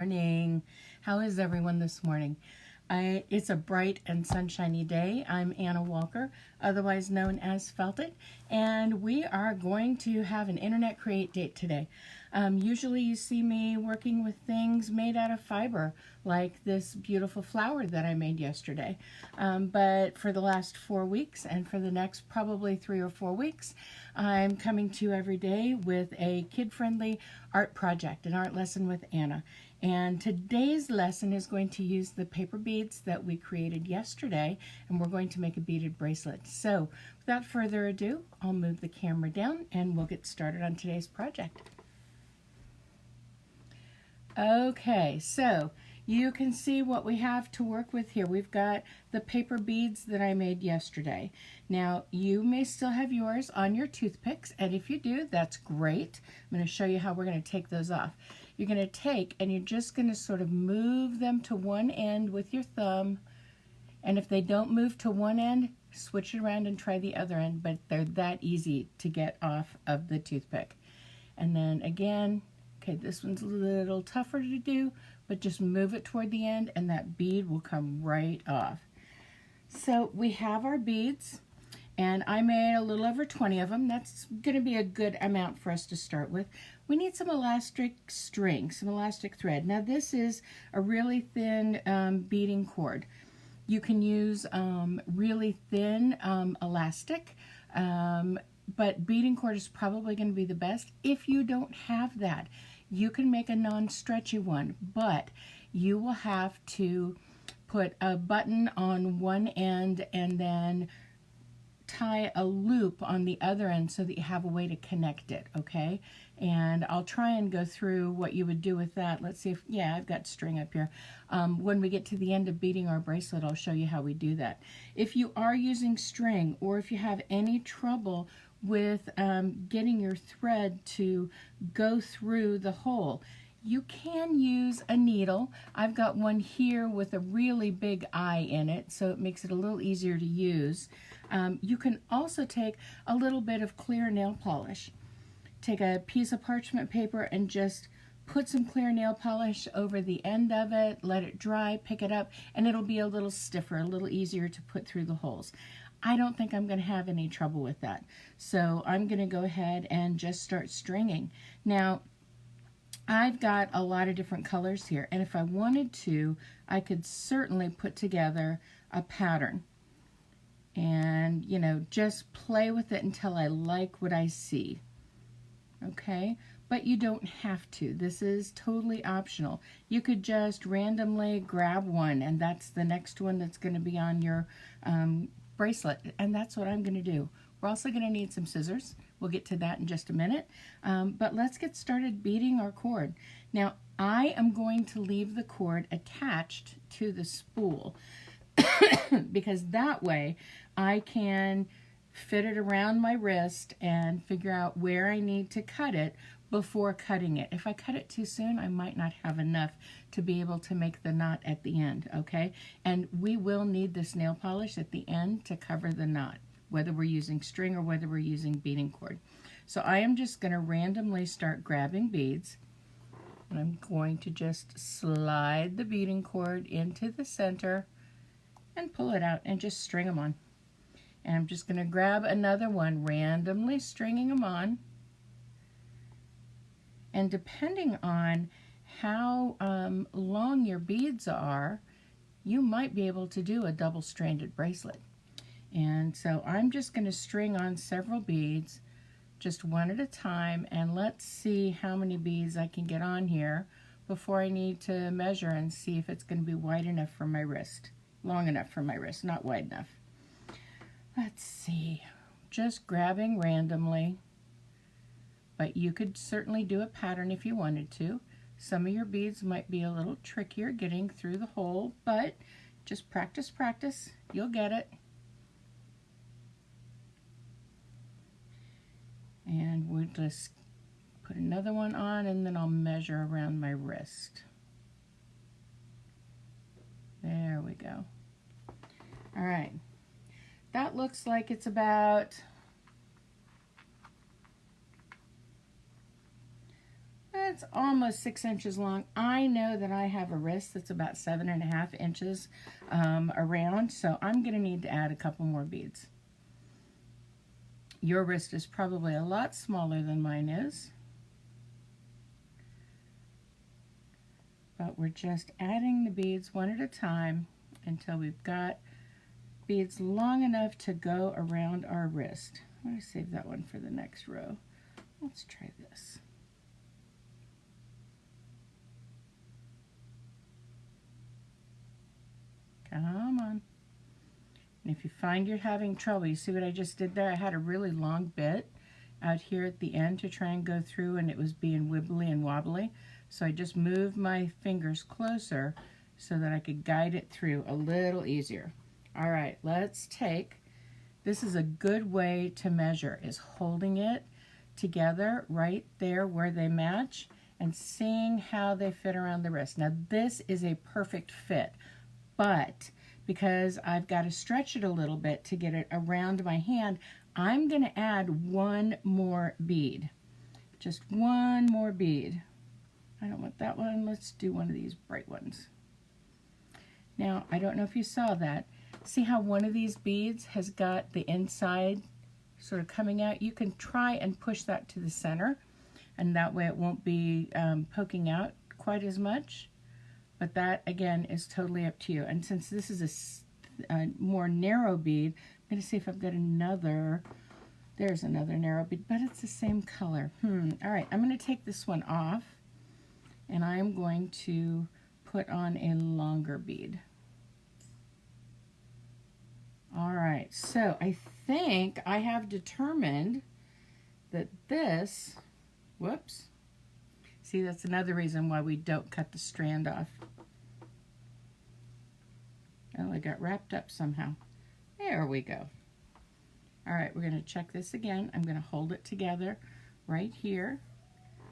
Morning. How is everyone this morning? It's a bright and sunshiny day. I'm Anna Walker, otherwise known as Felt It, and we are going to have an Internet Create Date today. Usually you see me working with things made out of fiber, like this beautiful flower that I made yesterday. But for the last 4 weeks and for the next probably 3 or 4 weeks, I'm coming to you every day with a kid-friendly art project, an art lesson with Anna. And today's lesson is going to use the paper beads that we created yesterday, and we're going to make a beaded bracelet. So without further ado, I'll move the camera down and we'll get started on today's project. Okay, so you can see what we have to work with here. We've got the paper beads that I made yesterday. Now, you may still have yours on your toothpicks, and if you do, that's great. I'm going to show you how we're going to take those off. You're going to take and you're just going to sort of move them to one end with your thumb, and if they don't move to one end, switch it around and try the other end, but they're that easy to get off of the toothpick. And then again, okay, this one's a little tougher to do, but just move it toward the end and that bead will come right off. So we have our beads, and I made a little over 20 of them. That's going to be a good amount for us to start with. We need some elastic string, some elastic thread. Now this is a really thin beading cord. You can use really thin elastic, but beading cord is probably going to be the best. If you don't have that, you can make a non-stretchy one, but you will have to put a button on one end and then tie a loop on the other end so that you have a way to connect it, okay? And I'll try and go through what you would do with that. Let's see if, yeah, I've got string up here. When we get to the end of beading our bracelet, I'll show you how we do that. If you are using string, or if you have any trouble with getting your thread to go through the hole, you can use a needle. I've got one here with a really big eye in it, so it makes it a little easier to use. You can also take a little bit of clear nail polish. Take a piece of parchment paper and just put some clear nail polish over the end of it, let it dry, pick it up, and it'll be a little stiffer, a little easier to put through the holes. I don't think I'm going to have any trouble with that. So I'm going to go ahead and just start stringing. Now, I've got a lot of different colors here, and if I wanted to, I could certainly put together a pattern and, you know, just play with it until I like what I see. Okay? But you don't have to. This is totally optional. You could just randomly grab one, and that's the next one that's going to be on your bracelet, and that's what I'm going to do. We're also going to need some scissors. We'll get to that in just a minute. But let's get started beading our cord. Now, I am going to leave the cord attached to the spool because that way I can fit it around my wrist and figure out where I need to cut it before cutting it. If I cut it too soon, I might not have enough to be able to make the knot at the end, okay? And we will need this nail polish at the end to cover the knot, whether we're using string or whether we're using beading cord. So I am just going to randomly start grabbing beads, and I'm going to just slide the beading cord into the center and pull it out and just string them on. And I'm just going to grab another one, randomly stringing them on. And depending on how long your beads are, you might be able to do a double-stranded bracelet. And so I'm just going to string on several beads, just one at a time, and let's see how many beads I can get on here before I need to measure and see if it's going to be wide enough for my wrist. Long enough for my wrist, not wide enough. Let's see, just grabbing randomly, but you could certainly do a pattern if you wanted to. Some of your beads might be a little trickier getting through the hole, but just practice, practice, you'll get it. And we'll just put another one on, and then I'll measure around my wrist. There we go. All right. That looks like it's about It's almost 6 inches long. I know that I have a wrist that's about 7.5 inches around, so I'm going to need to add a couple more beads. Your wrist is probably a lot smaller than mine is, but we're just adding the beads one at a time until we've got beads long enough to go around our wrist. I'm going to save that one for the next row. Let's try this. Come on. And if you find you're having trouble, you see what I just did there? I had a really long bit out here at the end to try and go through, and it was being wibbly and wobbly. So I just moved my fingers closer so that I could guide it through a little easier. All right, let's take, this is a good way to measure, is holding it together right there where they match and seeing how they fit around the wrist. Now this is a perfect fit, but because I've got to stretch it a little bit to get it around my hand, I'm going to add one more bead. Just one more bead. I don't want that one. Let's do one of these bright ones. Now, I don't know if you saw that. See how one of these beads has got the inside sort of coming out? You can try and push that to the center, and that way it won't be poking out quite as much. But that, again, is totally up to you. And since this is a more narrow bead, I'm going to see if I've got another. There's another narrow bead, but it's the same color. All right, I'm going to take this one off, and I'm going to put on a longer bead. All right, so I think I have determined that this, whoops, see, that's another reason why we don't cut the strand off. Oh, it got wrapped up somehow. There we go. All right, we're going to check this again. I'm going to hold it together right here.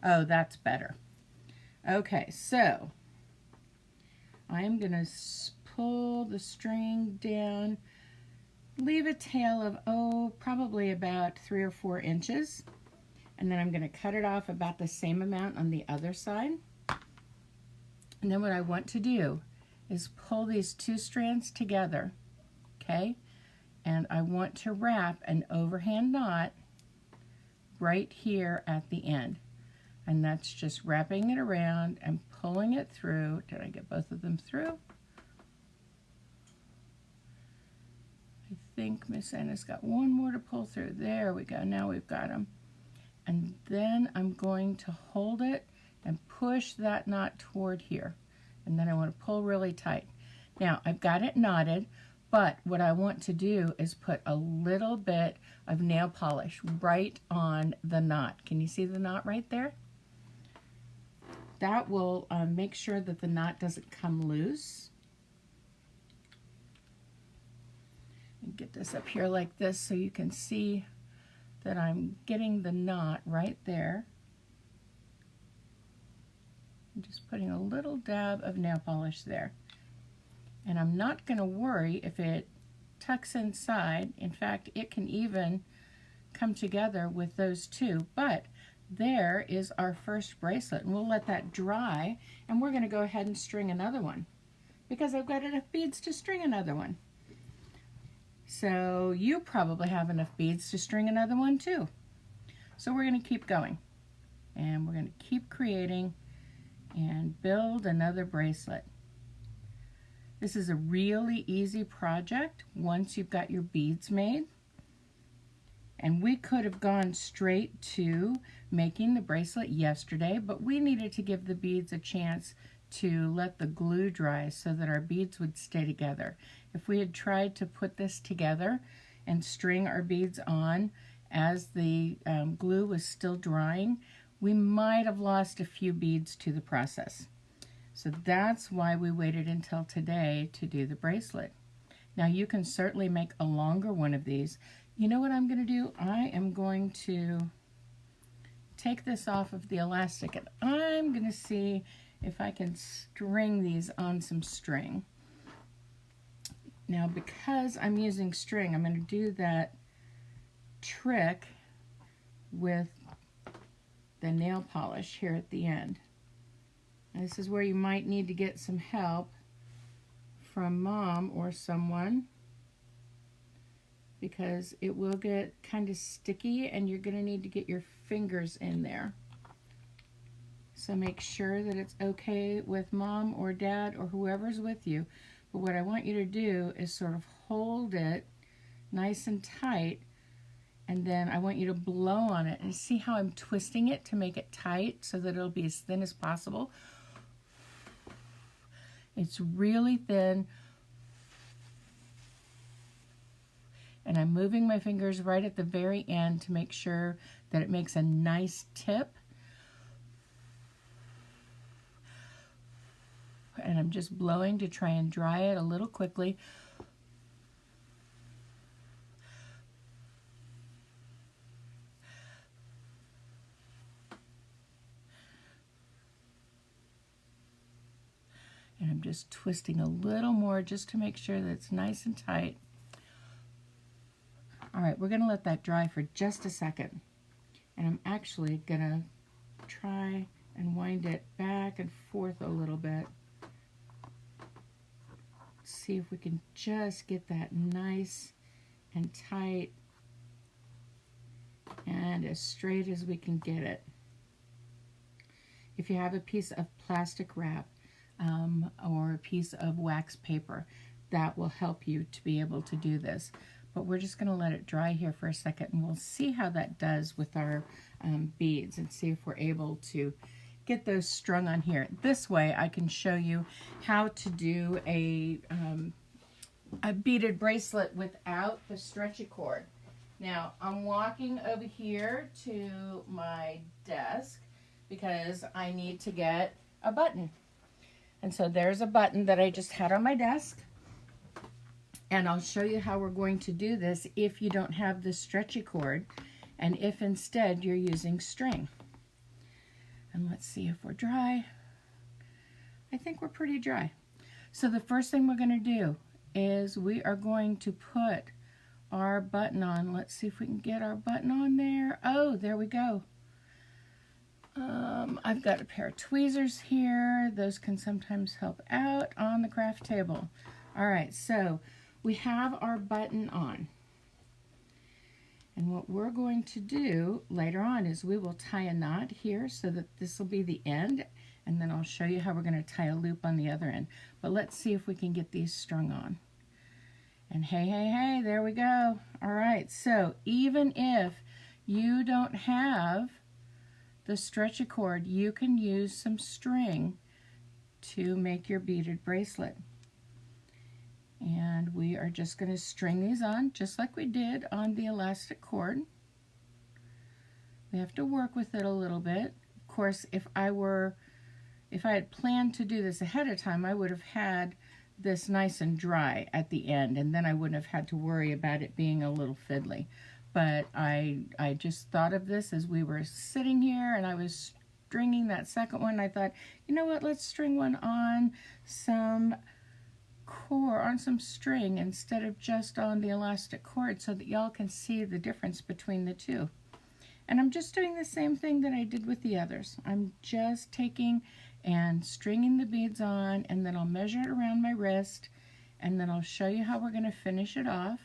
Oh, that's better. Okay, so I'm going to pull the string down, leave a tail of, oh, probably about 3 or 4 inches. And then I'm going to cut it off about the same amount on the other side. And then what I want to do is pull these 2 strands together, okay? And I want to wrap an overhand knot right here at the end. And that's just wrapping it around and pulling it through. Did I get both of them through? I think Miss Anna's got one more to pull through. There we go. Now we've got them. And then I'm going to hold it and push that knot toward here. And then I want to pull really tight. Now, I've got it knotted, but what I want to do is put a little bit of nail polish right on the knot. Can you see the knot right there? That will make sure that the knot doesn't come loose. And get this up here like this so you can see that I'm getting the knot right there. I'm just putting a little dab of nail polish there. And I'm not going to worry if it tucks inside. In fact, it can even come together with those two. But there is our first bracelet. And we'll let that dry. And we're going to go ahead and string another one, because I've got enough beads to string another one. So you probably have enough beads to string another one too. So we're going to keep going. And we're going to keep creating and build another bracelet. This is a really easy project once you've got your beads made. And we could have gone straight to making the bracelet yesterday, but we needed to give the beads a chance to let the glue dry so that our beads would stay together. If we had tried to put this together and string our beads on as the glue was still drying, we might have lost a few beads to the process. So that's why we waited until today to do the bracelet. Now you can certainly make a longer one of these. You know what I'm going to do? I am going to take this off of the elastic, and I'm going to see if I can string these on some string. Now, because I'm using string, I'm going to do that trick with the nail polish here at the end. And this is where you might need to get some help from Mom or someone, because it will get kind of sticky and you're going to need to get your fingers in there. So make sure that it's okay with Mom or Dad or whoever's with you. But what I want you to do is sort of hold it nice and tight, and then I want you to blow on it. And see how I'm twisting it to make it tight so that it'll be as thin as possible? It's really thin. And I'm moving my fingers right at the very end to make sure that it makes a nice tip. And I'm just blowing to try and dry it a little quickly. And I'm just twisting a little more just to make sure that it's nice and tight. All right, we're going to let that dry for just a second. And I'm actually going to try and wind it back and forth a little bit. See if we can just get that nice and tight and as straight as we can get it. If you have a piece of plastic wrap or a piece of wax paper, that will help you to be able to do this. But we're just going to let it dry here for a second, and we'll see how that does with our beads and see if we're able to get those strung on here. This way I can show you how to do a beaded bracelet without the stretchy cord. Now I'm walking over here to my desk because I need to get a button. And so there's a button that I just had on my desk. And I'll show you how we're going to do this if you don't have the stretchy cord and if instead you're using string. And let's see if we're dry. I think we're pretty dry. So the first thing we're going to do is we are going to put our button on. Let's see if we can get our button on there. Oh, there we go. I've got a pair of tweezers here. Those can sometimes help out on the craft table. All right, so we have our button on. And what we're going to do later on is we will tie a knot here so that this will be the end, and then I'll show you how we're going to tie a loop on the other end. But let's see if we can get these strung on. And hey, there we go. All right, so even if you don't have the stretchy cord, you can use some string to make your beaded bracelet. And we are just going to string these on just like we did on the elastic cord. We have to work with it a little bit. Of course, if I had planned to do this ahead of time, I would have had this nice and dry at the end, and then I wouldn't have had to worry about it being a little fiddly. But I just thought of this as we were sitting here and I was stringing that second one. I thought, you know what, let's string one on some cord, on some string instead of just on the elastic cord, so that y'all can see the difference between the two. And I'm just doing the same thing that I did with the others. I'm just taking and stringing the beads on, and then I'll measure it around my wrist, and then I'll show you how we're going to finish it off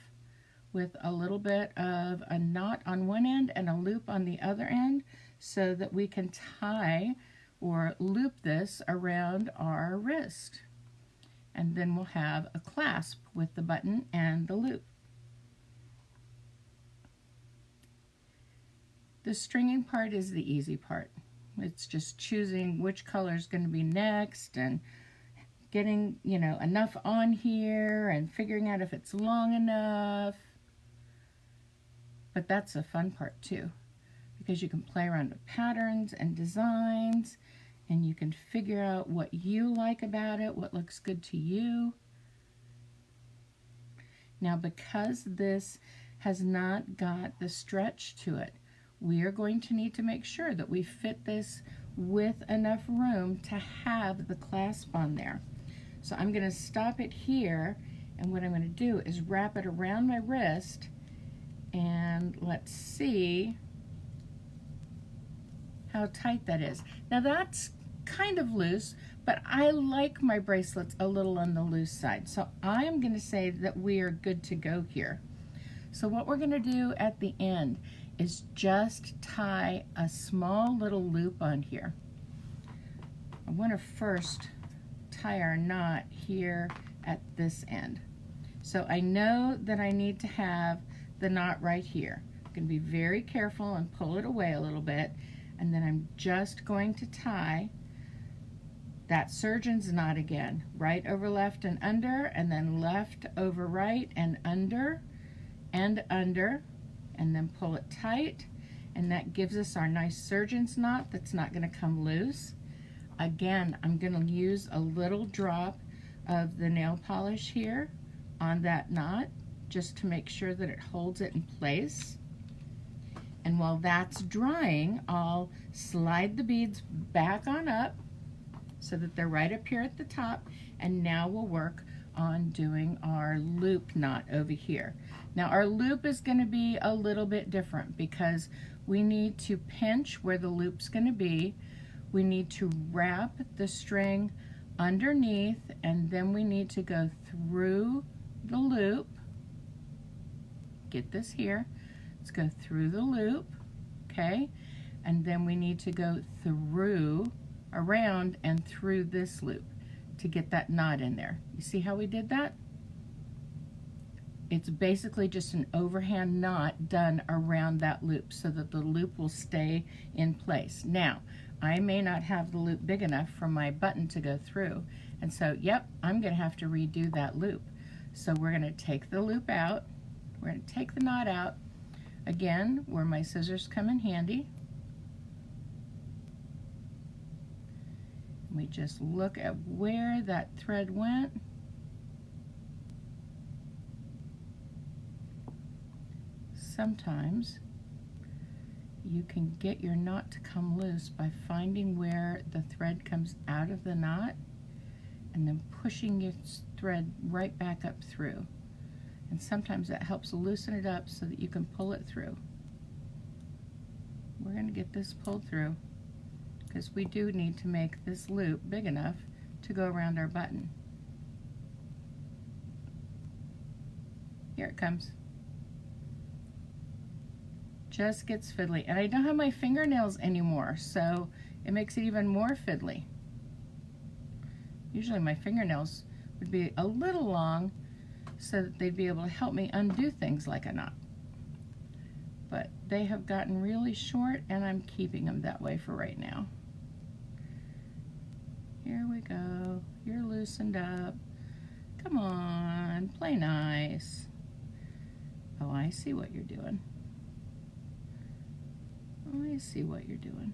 with a little bit of a knot on one end and a loop on the other end, so that we can tie or loop this around our wrist. And then we'll have a clasp with the button and the loop. The stringing part is the easy part. It's just choosing which color is going to be next and getting, you know, enough on here and figuring out if it's long enough. But that's the fun part too, because you can play around with patterns and designs, and you can figure out what you like about it, what looks good to you. Now, because this has not got the stretch to it, we are going to need to make sure that we fit this with enough room to have the clasp on there. So I'm going to stop it here, and what I'm going to do is wrap it around my wrist, and let's see how tight that is. Now that's kind of loose, but I like my bracelets a little on the loose side. So I am going to say that we are good to go here. So what we're going to do at the end is just tie a small little loop on here. I want to first tie our knot here at this end. So I know that I need to have the knot right here. I'm going to be very careful and pull it away a little bit, and then I'm just going to tie that surgeon's knot again, right over left and under, and then left over right and under, and then pull it tight, and that gives us our nice surgeon's knot that's not going to come loose. Again, I'm going to use a little drop of the nail polish here on that knot just to make sure that it holds it in place. And while that's drying, I'll slide the beads back on up so that they're right up here at the top, and now we'll work on doing our loop knot over here. Now our loop is going to be a little bit different because we need to pinch where the loop's going to be. We need to wrap the string underneath, and then we need to go through the loop. Get this here. Let's go through the loop, okay? And then we need to go through, around, and through this loop to get that knot in there. You see how we did that? It's basically just an overhand knot done around that loop so that the loop will stay in place. Now, I may not have the loop big enough for my button to go through, and so, yep, I'm going to have to redo that loop. So we're going to take the loop out, we're going to take the knot out, again, where my scissors come in handy. We just look at where that thread went. Sometimes you can get your knot to come loose by finding where the thread comes out of the knot and then pushing your thread right back up through. And sometimes that helps loosen it up so that you can pull it through. We're going to get this pulled through because we do need to make this loop big enough to go around our button. Here it comes. Just gets fiddly, and I don't have my fingernails anymore, so it makes it even more fiddly. Usually my fingernails would be a little long so that they'd be able to help me undo things like a knot. But they have gotten really short, and I'm keeping them that way for right now. Here we go. You're loosened up. Come on, play nice. Oh, I see what you're doing. I see what you're doing.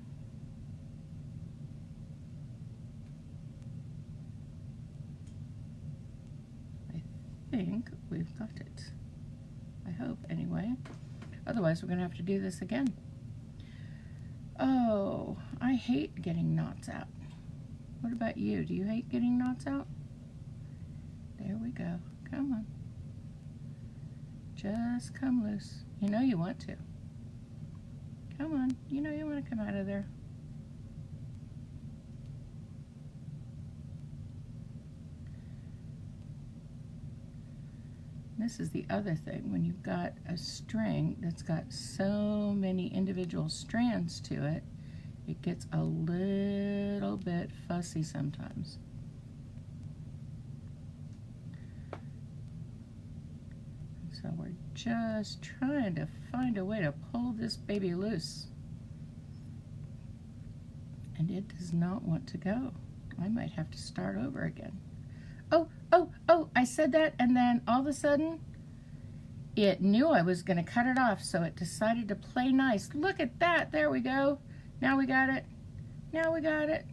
I think we've got it. I hope, anyway. Otherwise, we're going to have to do this again. Oh, I hate getting knots out. What about you? Do you hate getting knots out? There we go. Come on. Just come loose. You know you want to. Come on. You know you want to come out of there. This is the other thing. When you've got a string that's got so many individual strands to it, it gets a little bit fussy sometimes. So we're just trying to find a way to pull this baby loose. And it does not want to go. I might have to start over again. Oh, I said that, and then all of a sudden, it knew I was going to cut it off, so it decided to play nice. Look at that. There we go. Now we got it. Now we got it.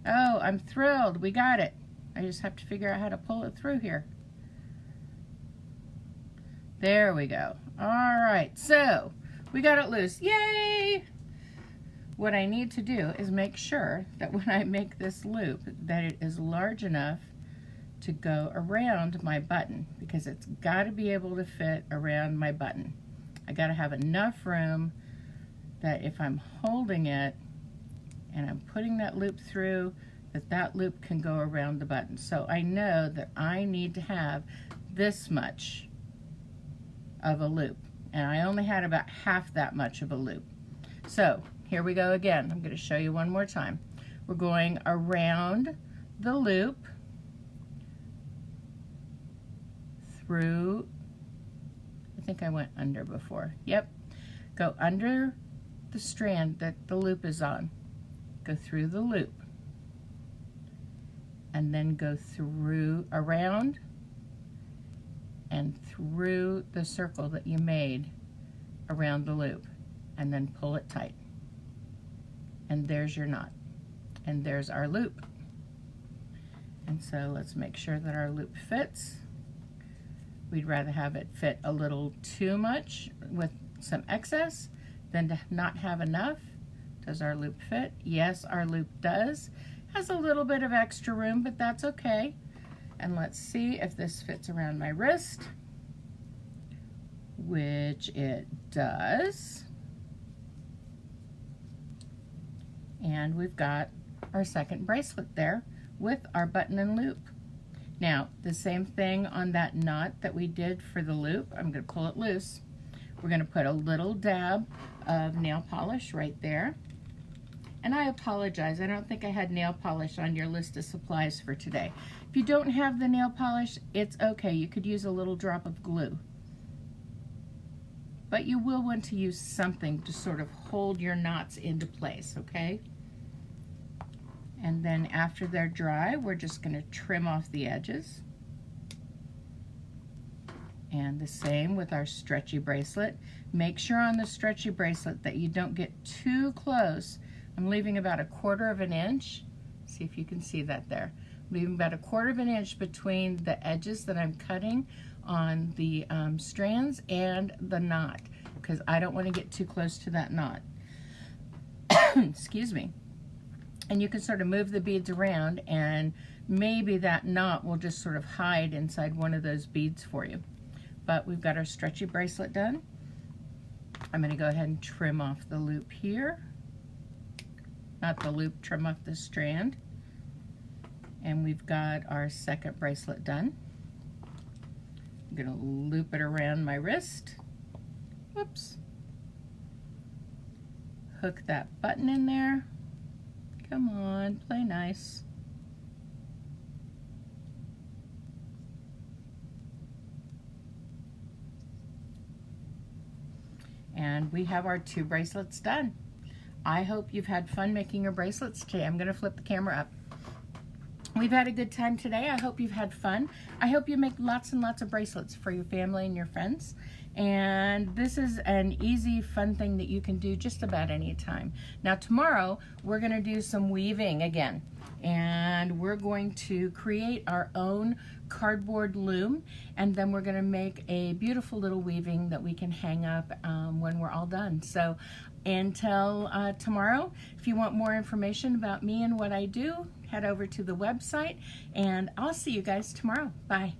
Oh, I'm thrilled. We got it. I just have to figure out how to pull it through here. There we go. All right, so we got it loose. Yay! What I need to do is make sure that when I make this loop that it is large enough to go around my button, because it's got to be able to fit around my button. I got to have enough room that if I'm holding it and I'm putting that loop through, that loop can go around the button. So I know that I need to have this much of a loop, and I only had about half that much of a loop. So here we go again. I'm going to show you one more time. We're going around the loop through, I think I went under before. Yep. Go under the strand that the loop is on. Go through the loop. And then go through, around, and through the circle that you made around the loop. And then pull it tight. And there's your knot. And there's our loop. And so let's make sure that our loop fits. We'd rather have it fit a little too much with some excess than to not have enough. Does our loop fit? Yes, our loop does. Has a little bit of extra room, but that's okay. And let's see if this fits around my wrist, which it does. And we've got our second bracelet there with our button and loop. Now, the same thing on that knot that we did for the loop. I'm going to pull it loose. We're going to put a little dab of nail polish right there. And I apologize, I don't think I had nail polish on your list of supplies for today. If you don't have the nail polish, it's okay. You could use a little drop of glue. But you will want to use something to sort of hold your knots into place, okay? And then after they're dry, we're just going to trim off the edges. And the same with our stretchy bracelet. Make sure on the stretchy bracelet that you don't get too close. I'm leaving about 1/4 of an inch. See if you can see that there. I'm leaving about 1/4 of an inch between the edges that I'm cutting on the strands and the knot, because I don't want to get too close to that knot. Excuse me. And you can sort of move the beads around, and maybe that knot will just sort of hide inside one of those beads for you. But we've got our stretchy bracelet done. I'm going to go ahead and trim off the loop here. Not the loop, trim off the strand. And we've got our second bracelet done. I'm going to loop it around my wrist. Whoops. Hook that button in there. Come on, play nice. And we have our 2 bracelets done. I hope you've had fun making your bracelets today. I'm going to flip the camera up. We've had a good time today. I hope you've had fun. I hope you make lots and lots of bracelets for your family and your friends. And this is an easy, fun thing that you can do just about any time. Now tomorrow, we're going to do some weaving again. And we're going to create our own cardboard loom, and then we're going to make a beautiful little weaving that we can hang up when we're all done. So until tomorrow, if you want more information about me and what I do, head over to the website, and I'll see you guys tomorrow. Bye.